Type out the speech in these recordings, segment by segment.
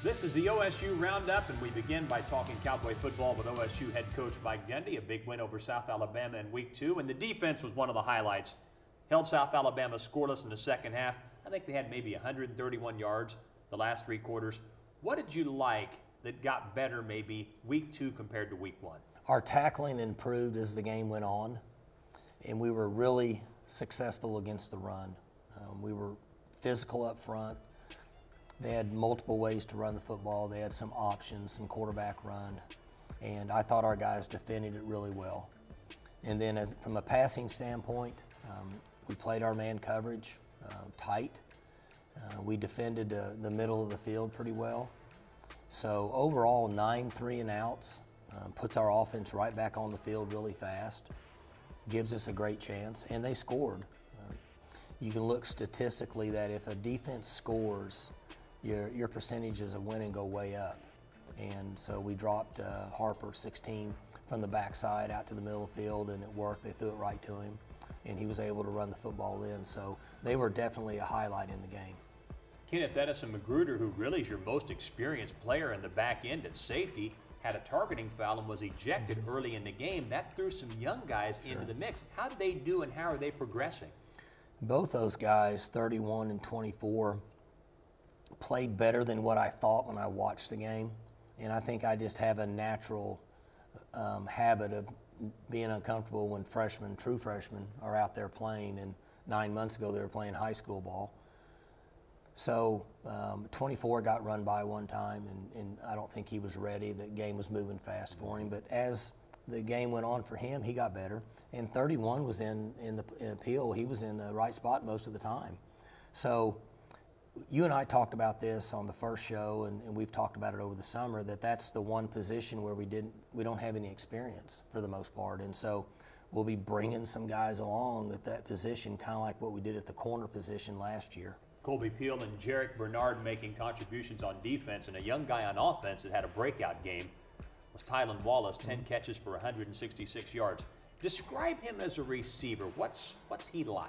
This is the OSU Roundup, and we begin by talking Cowboy football with OSU head coach Mike Gundy. A big win over South Alabama in week 2, and the defense was one of the highlights. Held South Alabama scoreless in the second half. I think they had maybe 131 yards the last 3 quarters. What did you like that got better maybe week 2 compared to week 1? Our tackling improved as the game went on, and we were really successful against the run. We were physical up front. They had multiple ways to run the football. They had some options, some quarterback run, and I thought our guys defended it really well. And then from a passing standpoint, we played our man coverage tight. We defended the middle of the field pretty well. So overall, 9 3-and-outs puts our offense right back on the field really fast, gives us a great chance, and they scored. You can look statistically that if a defense scores, your percentages of winning go way up. And so we dropped Harper 16 from the backside out to the middle of the field, and it worked. They threw it right to him, and he was able to run the football in. So they were definitely a highlight in the game. Kenneth Edison-Magruder, who really is your most experienced player in the back end at safety, had a targeting foul and was ejected early in the game. That threw some young guys into the mix. How did they do, and how are they progressing? Both those guys, 31 and 24, played better than what I thought when I watched the game. And I think I just have a natural habit of being uncomfortable when true freshmen, are out there playing. And 9 months ago, they were playing high school ball. So 24 got run by one time, and I don't think he was ready. The game was moving fast for him. But as the game went on for him, he got better. And 31 was in the appeal. He was in the right spot most of the time. So you and I talked about this on the first show, and we've talked about it over the summer, that's the one position where we don't have any experience for the most part. And so we'll be bringing some guys along at that position, kind of like what we did at the corner position last year. Colby Peel and Jarek Bernard making contributions on defense, and a young guy on offense that had a breakout game was Tylan Wallace, 10 catches for 166 yards. Describe him as a receiver. What's he like?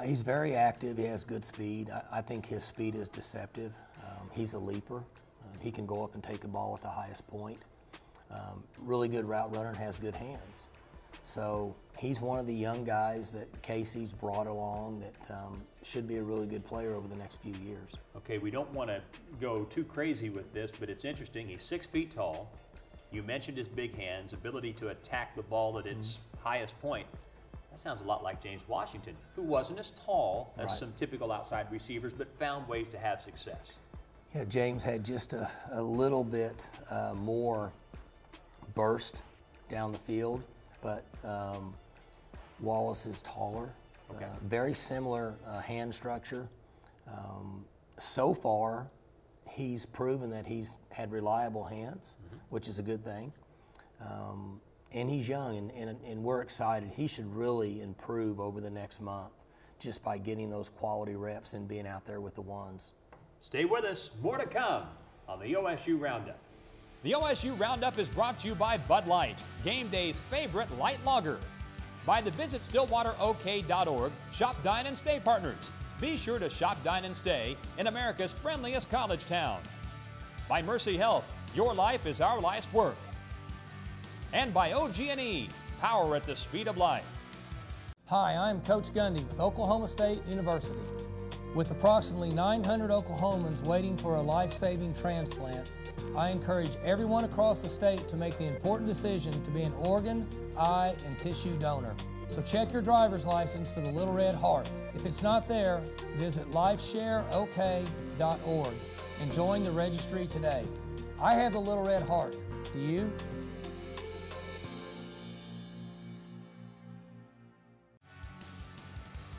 He's very active. He has good speed. I think his speed is deceptive. He's a leaper. He can go up and take the ball at the highest point. Really good route runner and has good hands. So he's one of the young guys that Casey's brought along that should be a really good player over the next few years. Okay, we don't want to go too crazy with this, but it's interesting. He's 6 feet tall. You mentioned his big hands, ability to attack the ball at its highest point. That sounds a lot like James Washington, who wasn't as tall as some typical outside receivers, but found ways to have success. Yeah, James had just a little bit more burst down the field, but Wallace is taller. Okay. Very similar hand structure. So far, he's proven that he's had reliable hands, which is a good thing. And he's young, and we're excited. He should really improve over the next month just by getting those quality reps and being out there with the ones. Stay with us. More to come on the OSU Roundup. The OSU Roundup is brought to you by Bud Light, game day's favorite light lager. By the visitstillwaterok.org Shop, Dine, and Stay partners. Be sure to shop, dine, and stay in America's friendliest college town. By Mercy Health, your life is our life's work. And by OG&E, power at the speed of life. Hi, I'm Coach Gundy with Oklahoma State University. With approximately 900 Oklahomans waiting for a life-saving transplant, I encourage everyone across the state to make the important decision to be an organ, eye, and tissue donor. So check your driver's license for the Little Red Heart. If it's not there, visit lifeshareok.org and join the registry today. I have the Little Red Heart. Do you?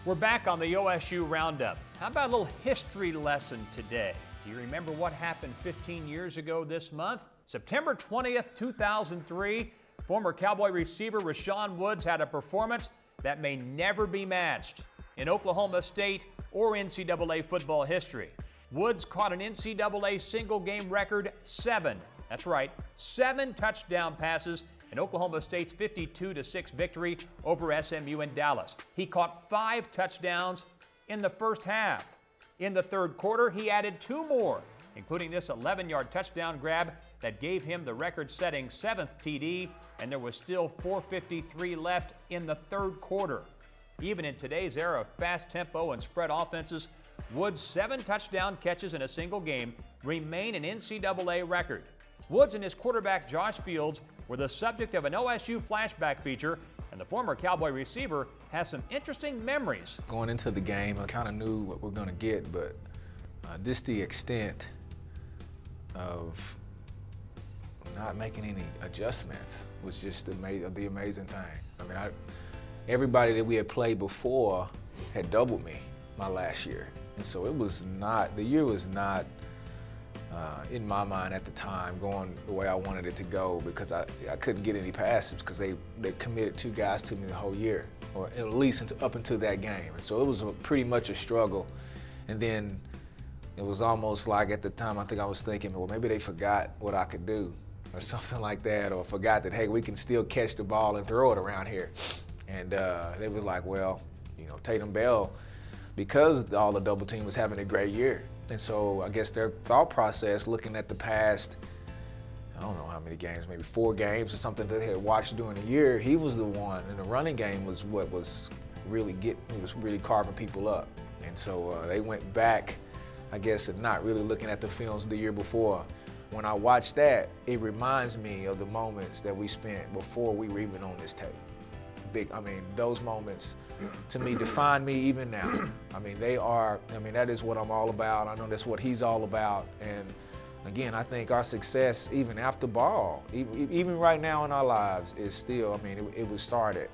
We're back on the OSU Roundup. How about a little history lesson today? Do you remember what happened 15 years ago this month? September 20th, 2003, former Cowboy receiver Roshon Woods had a performance that may never be matched in Oklahoma State or NCAA football history. Woods caught an NCAA single-game record 7. That's right, 7 touchdown passes in Oklahoma State's 52-6 victory over SMU in Dallas. He caught 5 touchdowns in the first half. In the third quarter, he added 2 more including this 11-yard touchdown grab that gave him the record-setting 7th TD, and there was still 4:53 left in the third quarter. Even in today's era of fast tempo and spread offenses, Woods' 7 touchdown catches in a single game remain an NCAA record. Woods and his quarterback Josh Fields were the subject of an OSU flashback feature, and the former Cowboy receiver has some interesting memories. Going into the game, I kind of knew what we're going to get, but just the extent of not making any adjustments was just the amazing thing. I mean, everybody that we had played before had doubled me my last year. And so the year was not, in my mind at the time, going the way I wanted it to go, because I couldn't get any passes because they committed 2 guys to me the whole year, or at least up until that game. And so it was pretty much a struggle. And then it was almost like at the time I think I was thinking, well, maybe they forgot what I could do or something like that, or forgot that, hey, we can still catch the ball and throw it around here. And they was like, well, Tatum Bell, because all the double team was having a great year. And so I guess their thought process, looking at the past, I don't know how many games, maybe 4 games or something that they had watched during the year, he was the one, and the running game was what was really carving people up. And so they went back, I guess, and not really looking at the films the year before. When I watch that, it reminds me of the moments that we spent before we were even on this tape. Those moments to me define me even now. That is what I'm all about. I know that's what he's all about. And again, I think our success, even after ball, even right now in our lives, is still, it was started,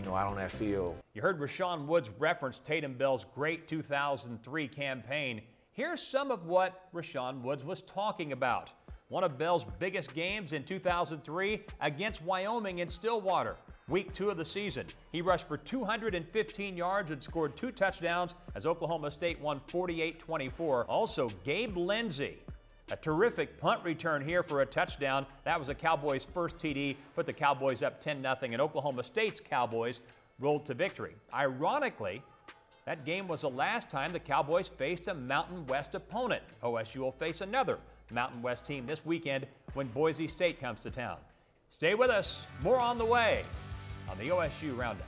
out on that field. You heard Roshon Woods reference Tatum Bell's great 2003 campaign. Here's some of what Roshon Woods was talking about. One of Bell's biggest games in 2003 against Wyoming in Stillwater. Week 2 of the season. He rushed for 215 yards and scored 2 touchdowns as Oklahoma State won 48-24. Also, Gabe Lindsey, a terrific punt return here for a touchdown. That was a Cowboys' first TD, put the Cowboys up 10-0, and Oklahoma State's Cowboys rolled to victory. Ironically, that game was the last time the Cowboys faced a Mountain West opponent. OSU will face another Mountain West team this weekend when Boise State comes to town. Stay with us. More on the way on the OSU Roundup.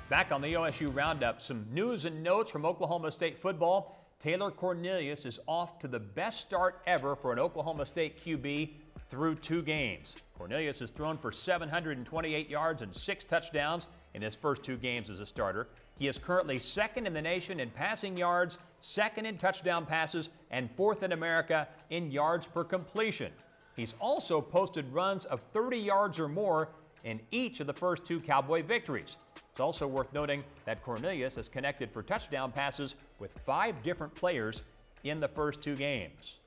Back on the OSU Roundup, some news and notes from Oklahoma State football. Taylor Cornelius is off to the best start ever for an Oklahoma State QB through 2 games. Cornelius has thrown for 728 yards and 6 touchdowns in his first 2 games as a starter. He is currently 2nd in the nation in passing yards, 2nd in touchdown passes, and 4th in America in yards per completion. He's also posted runs of 30 yards or more in each of the first 2 Cowboy victories. It's also worth noting that Cornelius has connected for touchdown passes with 5 different players in the first 2 games.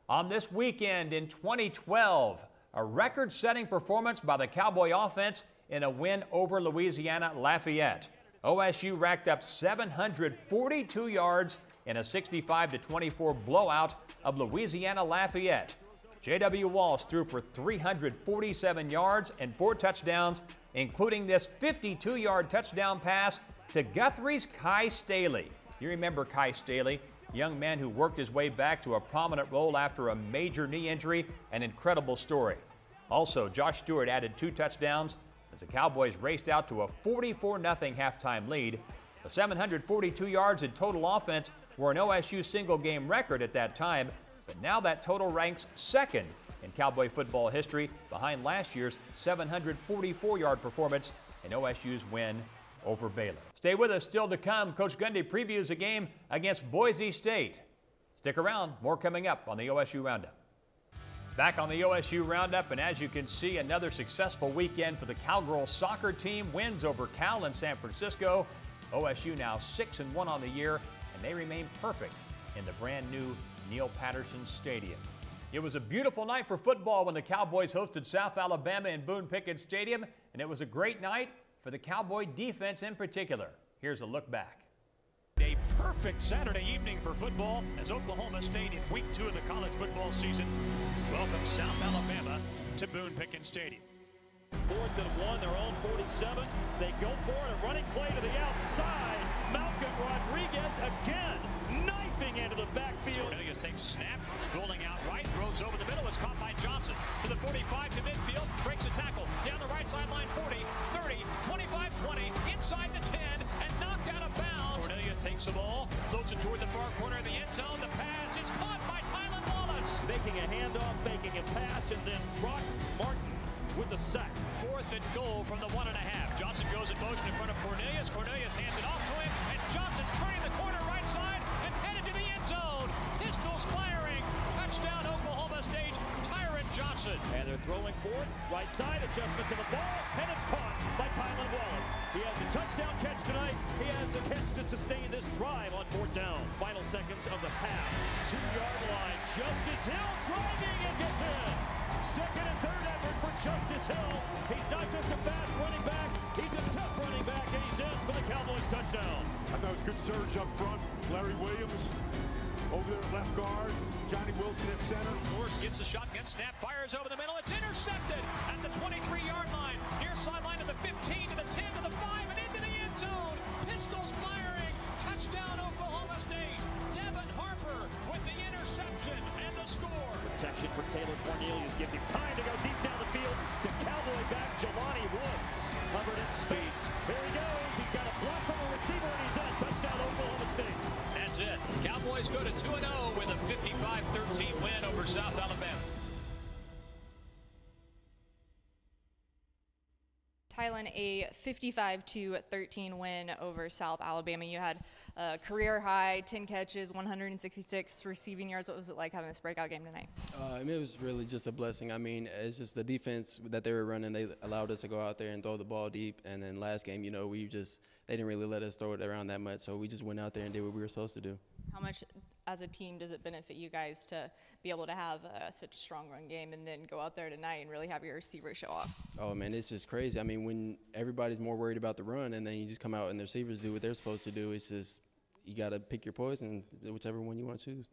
On this weekend in 2012, a record-setting performance by the Cowboy offense in a win over Louisiana Lafayette. OSU racked up 742 yards in a 65-24 blowout of Louisiana Lafayette. J.W. Walsh threw for 347 yards and 4 touchdowns, including this 52-yard touchdown pass to Guthrie's Kai Staley. You remember Kai Staley, a young man who worked his way back to a prominent role after a major knee injury, an incredible story. Also, Josh Stewart added 2 touchdowns as the Cowboys raced out to a 44-0 halftime lead. The 742 yards in total offense were an OSU single-game record at that time, but now that total ranks 2nd in Cowboy football history, behind last year's 744-yard performance in OSU's win over Baylor. Stay with us. Still to come, Coach Gundy previews a game against Boise State. Stick around. More coming up on the OSU Roundup. Back on the OSU Roundup, and as you can see, another successful weekend for the Cowgirls soccer team. Wins over Cal and San Francisco. OSU now 6-1 on the year, and they remain perfect in the brand new Neil Patterson Stadium. It was a beautiful night for football when the Cowboys hosted South Alabama in Boone-Pickens Stadium, and it was a great night for the Cowboy defense in particular. Here's a look back. A perfect Saturday evening for football as Oklahoma State in week 2 of the college football season welcomes South Alabama to Boone-Pickens Stadium. 4th and 1, their own 47. They go for it, a running play to the outside. Malcolm Rodriguez again, knifing into the backfield. Cornelius takes a snap, rolling out right, throws over the middle. It's caught by Johnson to the 45 to midfield, breaks a tackle down the right sideline, 40, 30, 25, 20, inside the 10, and knocked out of bounds. Cornelius takes the ball, floats it toward the far corner of the end zone. The pass is caught by Tylan Wallace. Faking a handoff, faking a pass, and then Brock Martin with the sack. 4th and goal from the 1.5. Johnson goes in motion in front of Cornelius. Cornelius hands it off to him, and Johnson's turning the corner right side and headed to the end zone. Pistols firing. Touchdown, Oklahoma State. Tyron Johnson. And they're throwing for it. Right side, adjustment to the ball, and it's caught by Tylan Wallace. He has a touchdown catch tonight. He has a catch to sustain this drive on 4th down. Final seconds of the half. 2-yard line. Justice Hill driving and gets in. Second and third effort for Justice Hill. He's not just a fast running back, he's a tough running back, and he's in for the Cowboys touchdown. I thought it was a good surge up front. Larry Williams over there at left guard. Johnny Wilson at center. Morris gets a shotgun snap, fires over the middle. It's intercepted at the 23-yard line. Near sideline to the 15, to the 10, to the 5, and into the end zone. Pistols firing. Touchdown, Oklahoma State. Devin Harper with the interception and the score. Protection for Taylor Cornelius gives him time to go deep down the field to Cowboy back Jelani Woods. Covered in space. There he goes. He's got a block from a receiver, and he's in. Touchdown, Oklahoma State. That's it. Cowboys go to 2-0 with a 55-13 win over South Alabama. Tylan, a 55-13 win over South Alabama. You had a career high, 10 catches, 166 receiving yards. What was it like having this breakout game tonight? It was really just a blessing. I mean, it's just the defense that they were running. They allowed us to go out there and throw the ball deep. And then last game, they didn't really let us throw it around that much. So we just went out there and did what we were supposed to do. How much, as a team, does it benefit you guys to be able to have such a strong run game and then go out there tonight and really have your receivers show off? Oh, man, it's just crazy. I mean, when everybody's more worried about the run and then you just come out and the receivers do what they're supposed to do, it's just you got to pick your poison, whichever one you want to choose.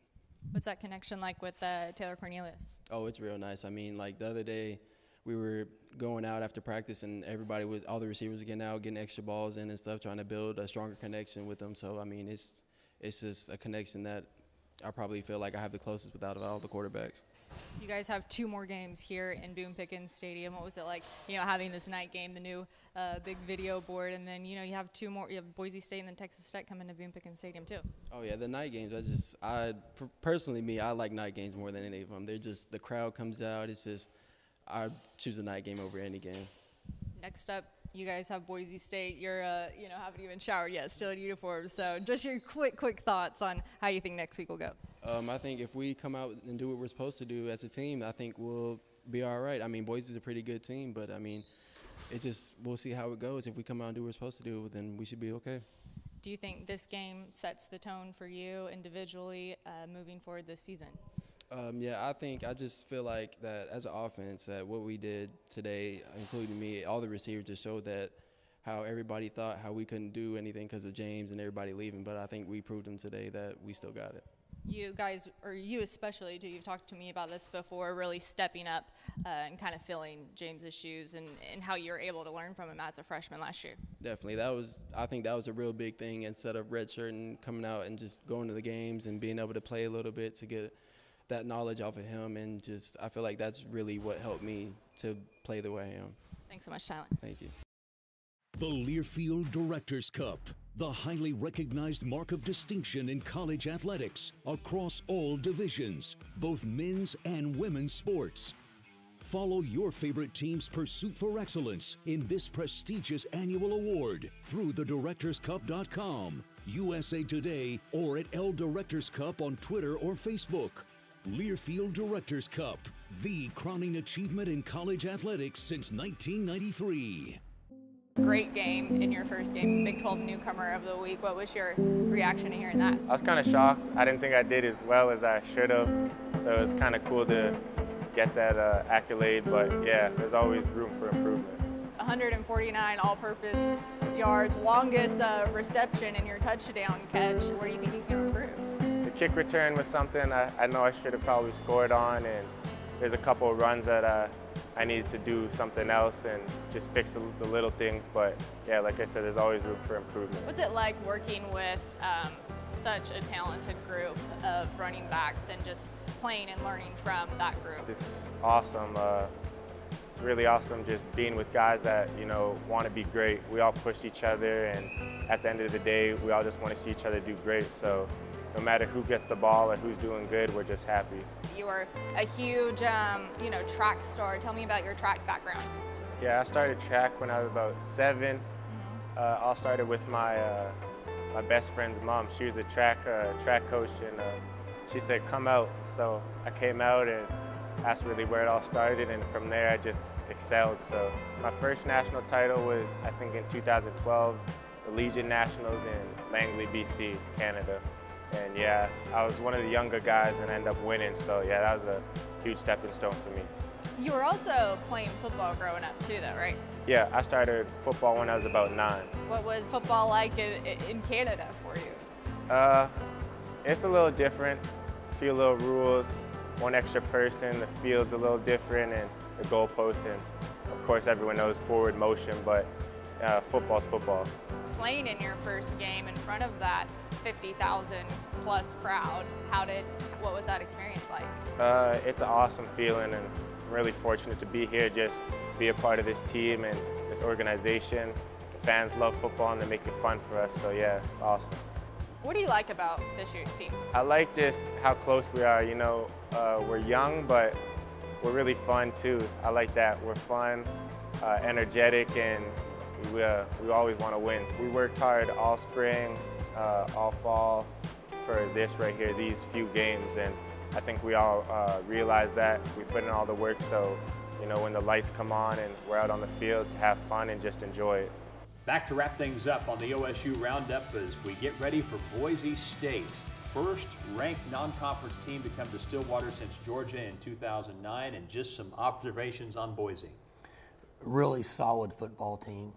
What's that connection like with Taylor Cornelius? Oh, it's real nice. I mean, like the other day, we were going out after practice and all the receivers were getting out, getting extra balls in and stuff, trying to build a stronger connection with them. So, I mean, it's just a connection that I probably feel like I have the closest without all the quarterbacks. You guys have 2 more games here in Boone Pickens Stadium. What was it like, having this night game, the new big video board, and then, you have 2 more. You have Boise State and then Texas Tech coming to Boone Pickens Stadium too. Oh, yeah, the night games, I like night games more than any of them. They're just, the crowd comes out. It's just, I choose a night game over any game. Next up, you guys have Boise State. You're, haven't even showered yet, still in uniform. So just your quick thoughts on how you think next week will go. I think if we come out and do what we're supposed to do as a team, I think we'll be all right. I mean, Boise's a pretty good team, but, I mean, we'll see how it goes. If we come out and do what we're supposed to do, then we should be okay. Do you think this game sets the tone for you individually moving forward this season? Yeah, I just feel like that as an offense, that what we did today, including me, all the receivers just showed that how everybody thought how we couldn't do anything because of James and everybody leaving. But I think we proved them today that we still got it. You guys, or you especially, you've talked to me about this before, really stepping up and kind of filling James's shoes and how you were able to learn from him as a freshman last year. Definitely. I think that was a real big thing, instead of redshirting, coming out and just going to the games and being able to play a little bit to get that knowledge off of him. And just, I feel like that's really what helped me to play the way I am. Thanks so much, Tylan. Thank you. The Learfield Directors Cup, the highly recognized mark of distinction in college athletics across all divisions, both men's and women's sports. Follow your favorite team's pursuit for excellence in this prestigious annual award through thedirectorscup.com, USA Today, or at L Directors Cup on Twitter or Facebook. Learfield Directors Cup, the crowning achievement in college athletics since 1993. Great game in your first game, Big 12 Newcomer of the Week. What was your reaction to hearing that? I was kind of shocked. I didn't think I did as well as I should have, so it's kind of cool to get that accolade, but yeah, there's always room for improvement. 149 all-purpose yards, longest reception in your touchdown catch. Where do you think you can improve? The kick return was something I know I should have probably scored on, and there's a couple of runs that I needed to do something else and just fix the little things. But yeah, like I said, there's always room for improvement. What's it like working with such a talented group of running backs and just playing and learning from that group? It's awesome. It's really awesome just being with guys that, you know, want to be great. We all push each other, and at the end of the day, we all just want to see each other do great. So no matter who gets the ball or who's doing good, we're just happy. You were a huge, you know, track star. Tell me about your track background. Yeah, I started track when I was about 7. All started with my my best friend's mom. She was a track coach, and she said, "Come out." So I came out, and that's really where it all started. And from there, I just excelled. So my first national title was, I think, in 2012, the Legion Nationals in Langley, BC, Canada. And yeah, I was one of the younger guys and ended up winning. So yeah, that was a huge stepping stone for me. You were also playing football growing up too, though, right? Yeah, I started football when I was about 9. What was football like in Canada for you? It's a little different. A few little rules, one extra person, the field's a little different, and the goalposts, and of course everyone knows forward motion, but football's football. Playing in your first game in front of that 50,000 plus crowd, what was that experience like? It's an awesome feeling, and I'm really fortunate to be here, just be a part of this team and this organization. The fans love football and they make it fun for us, so yeah, it's awesome. What do you like about this year's team? I like just how close we are. You know, we're young, but we're really fun too. I like that. We're fun, energetic, and we always want to win. We worked hard all spring, all fall for this right here, these few games, and I think we all realize that. We put in all the work, so you know, when the lights come on and we're out on the field, to have fun and just enjoy it. Back to wrap things up on the OSU Roundup as we get ready for Boise State. First ranked non-conference team to come to Stillwater since Georgia in 2009, and just some observations on Boise. Really solid football team.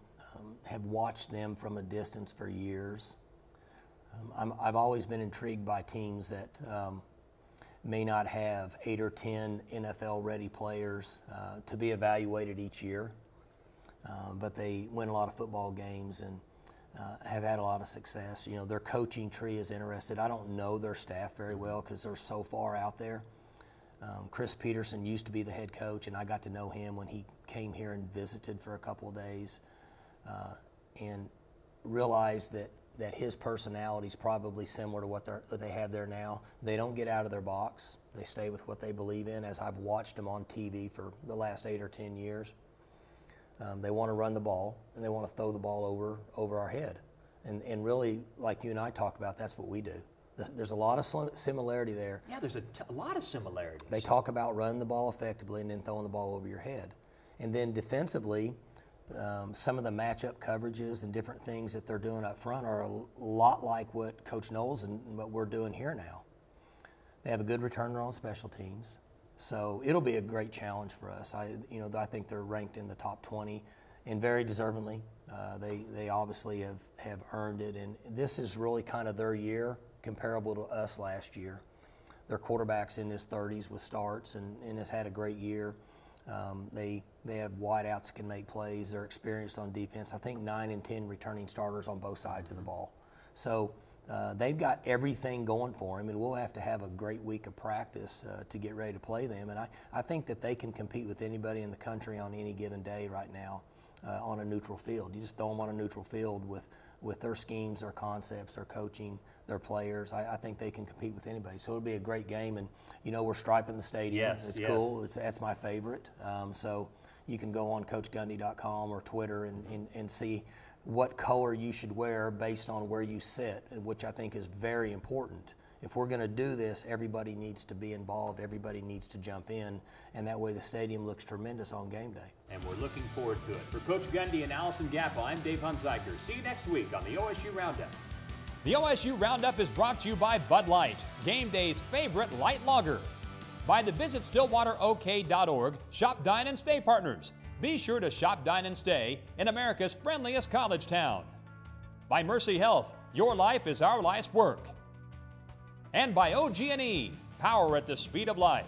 Have watched them from a distance for years. I've always been intrigued by teams that may not have 8 or 10 NFL-ready players to be evaluated each year. But they win a lot of football games and have had a lot of success. You know, their coaching tree is interested. I don't know their staff very well because they're so far out there. Chris Peterson used to be the head coach, and I got to know him when he came here and visited for a couple of days, and realized that his personality is probably similar to what they have there now. They don't get out of their box. They stay with what they believe in, as I've watched them on TV for the last 8 or 10 years. They want to run the ball, and they want to throw the ball over our head. And really, like you and I talked about, that's what we do. There's a lot of similarity there. Yeah, there's a lot of similarities. They talk about running the ball effectively and then throwing the ball over your head. And then defensively, some of the matchup coverages and different things that they're doing up front are a lot like what Coach Knowles and what we're doing here now. They have a good returner on special teams. So it'll be a great challenge for us. I think they're ranked in the top 20, and very deservedly. They obviously have earned it, and this is really kind of their year, comparable to us last year. Their quarterback's in his 30s with starts and has had a great year. They have wideouts that can make plays. They're experienced on defense. I think 9 and 10 returning starters on both sides of the ball. So they've got everything going for them, and we'll have to have a great week of practice to get ready to play them. And I think that they can compete with anybody in the country on any given day right now on a neutral field. You just throw them on a neutral field with their schemes, their concepts, their coaching, their players. I think they can compete with anybody. So it'll be a great game. And, you know, we're striping the stadium. Yes, it's cool. That's my favorite. So you can go on CoachGundy.com or Twitter and see what color you should wear based on where you sit, which I think is very important. If we're going to do this, everybody needs to be involved. Everybody needs to jump in, and that way the stadium looks tremendous on game day. And we're looking forward to it. For Coach Gundy and Allison Gappa, I'm Dave Hunziker. See you next week on the OSU Roundup. The OSU Roundup is brought to you by Bud Light, game day's favorite light lager. By the VisitStillwaterOK.org Shop, Dine, and Stay partners. Be sure to shop, dine, and stay in America's friendliest college town. By Mercy Health, your life is our life's work. And by OG&E, power at the speed of light.